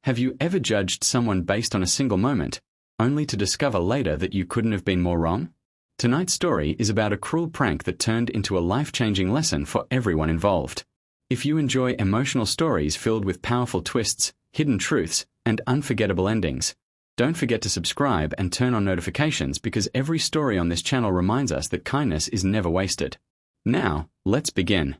Have you ever judged someone based on a single moment, only to discover later that you couldn't have been more wrong? Tonight's story is about a cruel prank that turned into a life-changing lesson for everyone involved. If you enjoy emotional stories filled with powerful twists, hidden truths, and unforgettable endings, don't forget to subscribe and turn on notifications because every story on this channel reminds us that kindness is never wasted. Now, let's begin.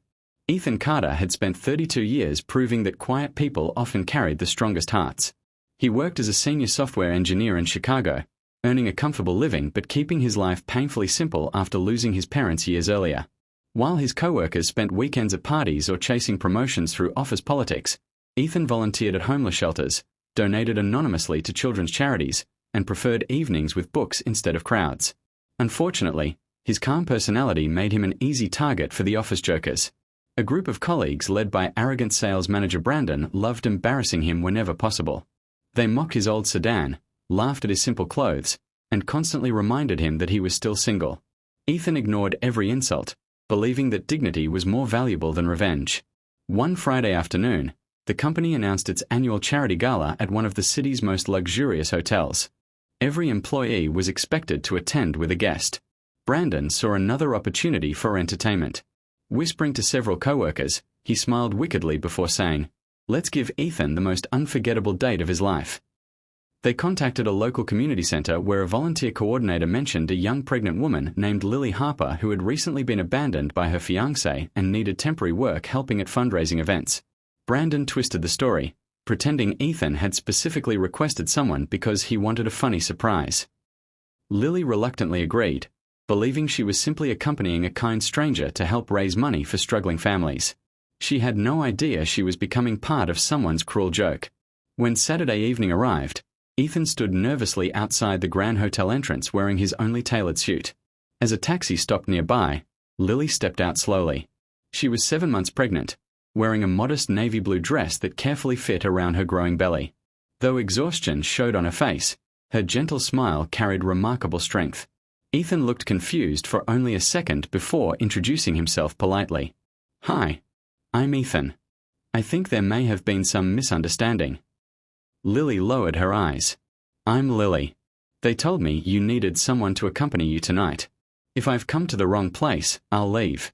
Ethan Carter had spent 32 years proving that quiet people often carried the strongest hearts. He worked as a senior software engineer in Chicago, earning a comfortable living but keeping his life painfully simple after losing his parents years earlier. While his co-workers spent weekends at parties or chasing promotions through office politics, Ethan volunteered at homeless shelters, donated anonymously to children's charities, and preferred evenings with books instead of crowds. Unfortunately, his calm personality made him an easy target for the office jokers. A group of colleagues led by arrogant sales manager Brandon loved embarrassing him whenever possible. They mocked his old sedan, laughed at his simple clothes, and constantly reminded him that he was still single. Ethan ignored every insult, believing that dignity was more valuable than revenge. One Friday afternoon, the company announced its annual charity gala at one of the city's most luxurious hotels. Every employee was expected to attend with a guest. Brandon saw another opportunity for entertainment. Whispering to several co-workers, he smiled wickedly before saying, "Let's give Ethan the most unforgettable date of his life." They contacted a local community center where a volunteer coordinator mentioned a young pregnant woman named Lily Harper who had recently been abandoned by her fiancé and needed temporary work helping at fundraising events. Brandon twisted the story, pretending Ethan had specifically requested someone because he wanted a funny surprise. Lily reluctantly agreed, believing she was simply accompanying a kind stranger to help raise money for struggling families. She had no idea she was becoming part of someone's cruel joke. When Saturday evening arrived, Ethan stood nervously outside the Grand Hotel entrance wearing his only tailored suit. As a taxi stopped nearby, Lily stepped out slowly. She was 7 months pregnant, wearing a modest navy blue dress that carefully fit around her growing belly. Though exhaustion showed on her face, her gentle smile carried remarkable strength. Ethan looked confused for only a second before introducing himself politely. "Hi, I'm Ethan. I think there may have been some misunderstanding." Lily lowered her eyes. "I'm Lily. They told me you needed someone to accompany you tonight. If I've come to the wrong place, I'll leave."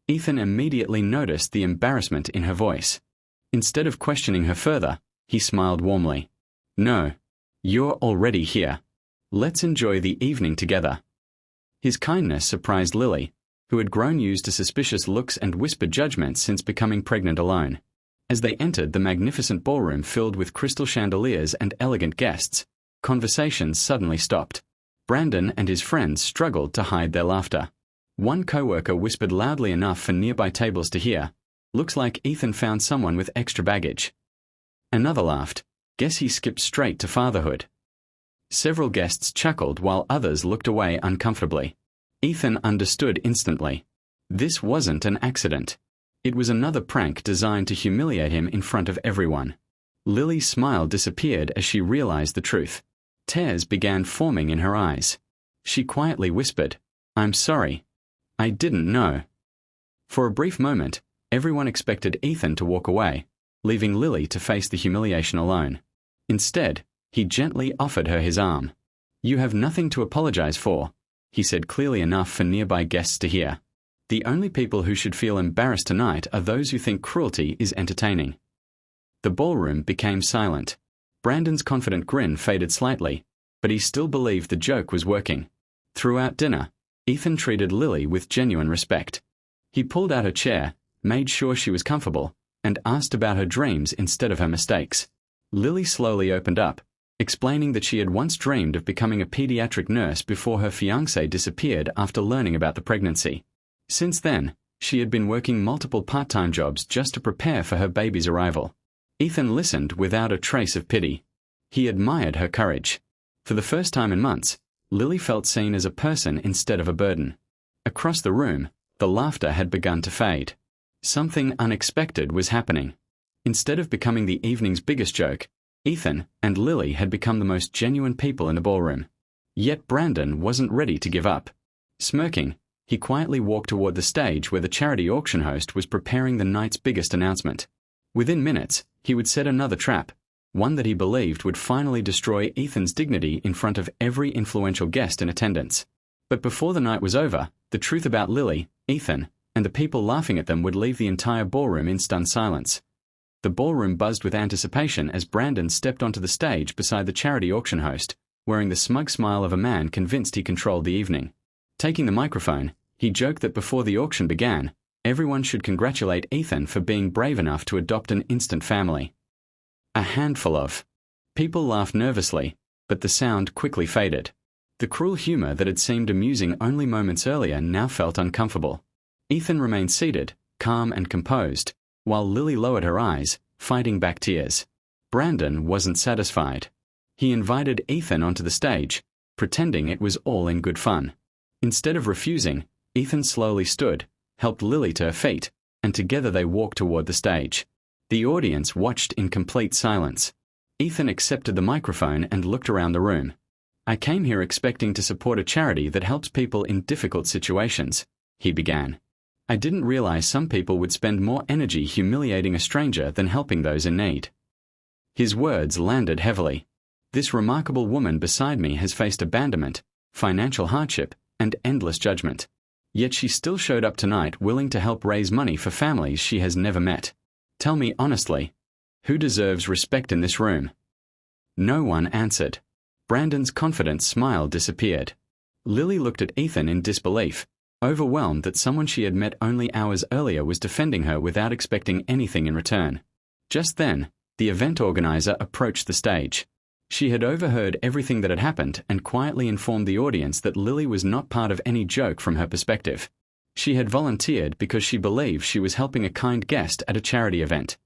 Ethan immediately noticed the embarrassment in her voice. Instead of questioning her further, he smiled warmly. "No, you're already here. Let's enjoy the evening together." His kindness surprised Lily, who had grown used to suspicious looks and whispered judgments since becoming pregnant alone. As they entered the magnificent ballroom filled with crystal chandeliers and elegant guests, conversations suddenly stopped. Brandon and his friends struggled to hide their laughter. One co-worker whispered loudly enough for nearby tables to hear, "Looks like Ethan found someone with extra baggage." Another laughed, "Guess he skipped straight to fatherhood." Several guests chuckled while others looked away uncomfortably. Ethan understood instantly. This wasn't an accident. It was another prank designed to humiliate him in front of everyone. Lily's smile disappeared as she realized the truth. Tears began forming in her eyes. She quietly whispered, "I'm sorry. I didn't know." For a brief moment, everyone expected Ethan to walk away, leaving Lily to face the humiliation alone. Instead, he gently offered her his arm. "You have nothing to apologize for," he said clearly enough for nearby guests to hear. "The only people who should feel embarrassed tonight are those who think cruelty is entertaining." The ballroom became silent. Brandon's confident grin faded slightly, but he still believed the joke was working. Throughout dinner, Ethan treated Lily with genuine respect. He pulled out her chair, made sure she was comfortable, and asked about her dreams instead of her mistakes. Lily slowly opened up, explaining that she had once dreamed of becoming a pediatric nurse before her fiancé disappeared after learning about the pregnancy. Since then, she had been working multiple part-time jobs just to prepare for her baby's arrival. Ethan listened without a trace of pity. He admired her courage. For the first time in months, Lily felt seen as a person instead of a burden. Across the room, the laughter had begun to fade. Something unexpected was happening. Instead of becoming the evening's biggest joke, Ethan and Lily had become the most genuine people in the ballroom. Yet Brandon wasn't ready to give up. Smirking, he quietly walked toward the stage where the charity auction host was preparing the night's biggest announcement. Within minutes, he would set another trap, one that he believed would finally destroy Ethan's dignity in front of every influential guest in attendance. But before the night was over, the truth about Lily, Ethan, and the people laughing at them would leave the entire ballroom in stunned silence. The ballroom buzzed with anticipation as Brandon stepped onto the stage beside the charity auction host, wearing the smug smile of a man convinced he controlled the evening. Taking the microphone, he joked that before the auction began, everyone should congratulate Ethan for being brave enough to adopt an instant family. A handful of people laughed nervously, but the sound quickly faded. The cruel humor that had seemed amusing only moments earlier now felt uncomfortable. Ethan remained seated, calm and composed, while Lily lowered her eyes, fighting back tears. Brandon wasn't satisfied. He invited Ethan onto the stage, pretending it was all in good fun. Instead of refusing, Ethan slowly stood, helped Lily to her feet, and together they walked toward the stage. The audience watched in complete silence. Ethan accepted the microphone and looked around the room. "I came here expecting to support a charity that helps people in difficult situations," he began. "I didn't realize some people would spend more energy humiliating a stranger than helping those in need." His words landed heavily. This remarkable woman beside me has faced abandonment, financial hardship, and endless judgment. Yet she still showed up tonight willing to help raise money for families she has never met. Tell me honestly, who deserves respect in this room? No one answered. Brandon's confident smile disappeared. Lily looked at Ethan in disbelief, overwhelmed that someone she had met only hours earlier was defending her without expecting anything in return. Just then, the event organizer approached the stage. She had overheard everything that had happened and quietly informed the audience that Lily was not part of any joke from her perspective. She had volunteered because she believed she was helping a kind guest at a charity event.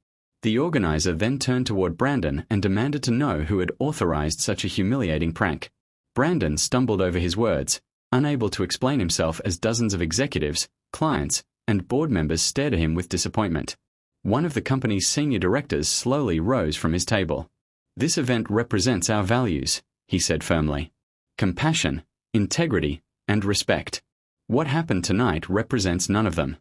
The organizer then turned toward Brandon and demanded to know who had authorized such a humiliating prank. Brandon stumbled over his words, unable to explain himself as dozens of executives, clients, and board members stared at him with disappointment. One of the company's senior directors slowly rose from his table. "This event represents our values," he said firmly. "Compassion, integrity, and respect. What happened tonight represents none of them."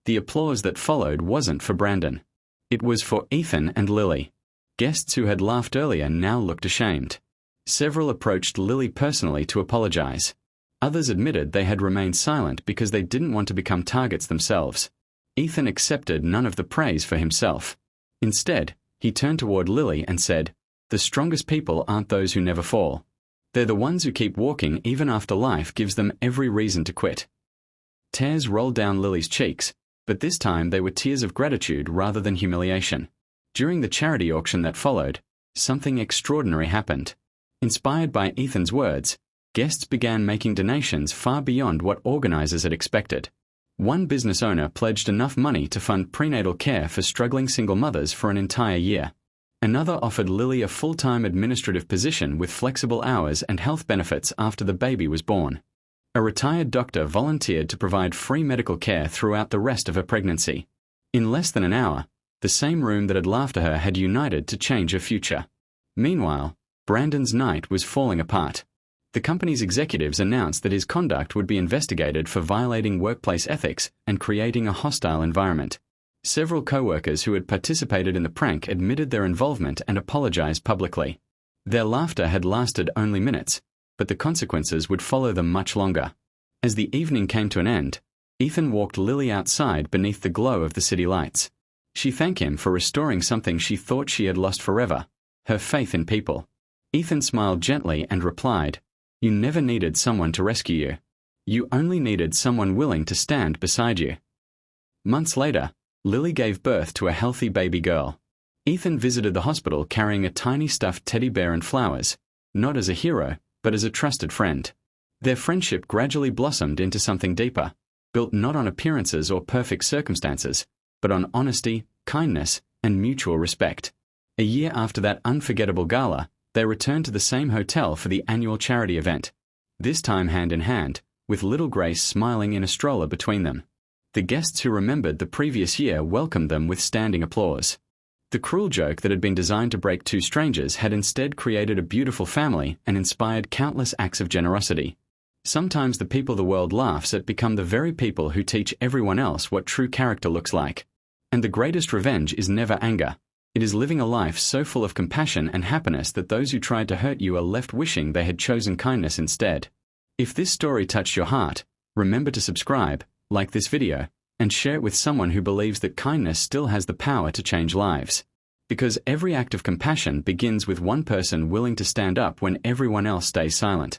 The applause that followed wasn't for Brandon. It was for Ethan and Lily. Guests who had laughed earlier now looked ashamed. Several approached Lily personally to apologize. Others admitted they had remained silent because they didn't want to become targets themselves. Ethan accepted none of the praise for himself. Instead, he turned toward Lily and said, "The strongest people aren't those who never fall. They're the ones who keep walking even after life gives them every reason to quit." Tears rolled down Lily's cheeks, but this time they were tears of gratitude rather than humiliation. During the charity auction that followed, something extraordinary happened. Inspired by Ethan's words, guests began making donations far beyond what organizers had expected. One business owner pledged enough money to fund prenatal care for struggling single mothers for an entire year. Another offered Lily a full-time administrative position with flexible hours and health benefits after the baby was born. A retired doctor volunteered to provide free medical care throughout the rest of her pregnancy. In less than an hour, the same room that had laughed at her had united to change her future. Meanwhile, Brandon's night was falling apart. The company's executives announced that his conduct would be investigated for violating workplace ethics and creating a hostile environment. Several co-workers who had participated in the prank admitted their involvement and apologized publicly. Their laughter had lasted only minutes, but the consequences would follow them much longer. As the evening came to an end, Ethan walked Lily outside beneath the glow of the city lights. She thanked him for restoring something she thought she had lost forever, her faith in people. Ethan smiled gently and replied, "You never needed someone to rescue you. You only needed someone willing to stand beside you." Months later, Lily gave birth to a healthy baby girl. Ethan visited the hospital carrying a tiny stuffed teddy bear and flowers, not as a hero, but as a trusted friend. Their friendship gradually blossomed into something deeper, built not on appearances or perfect circumstances, but on honesty, kindness, and mutual respect. A year after that unforgettable gala, they returned to the same hotel for the annual charity event, this time hand in hand, with little Grace smiling in a stroller between them. The guests who remembered the previous year welcomed them with standing applause. The cruel joke that had been designed to break two strangers had instead created a beautiful family and inspired countless acts of generosity. Sometimes the people the world laughs at become the very people who teach everyone else what true character looks like. And the greatest revenge is never anger. It is living a life so full of compassion and happiness that those who tried to hurt you are left wishing they had chosen kindness instead. If this story touched your heart, remember to subscribe, like this video, and share it with someone who believes that kindness still has the power to change lives. Because every act of compassion begins with one person willing to stand up when everyone else stays silent.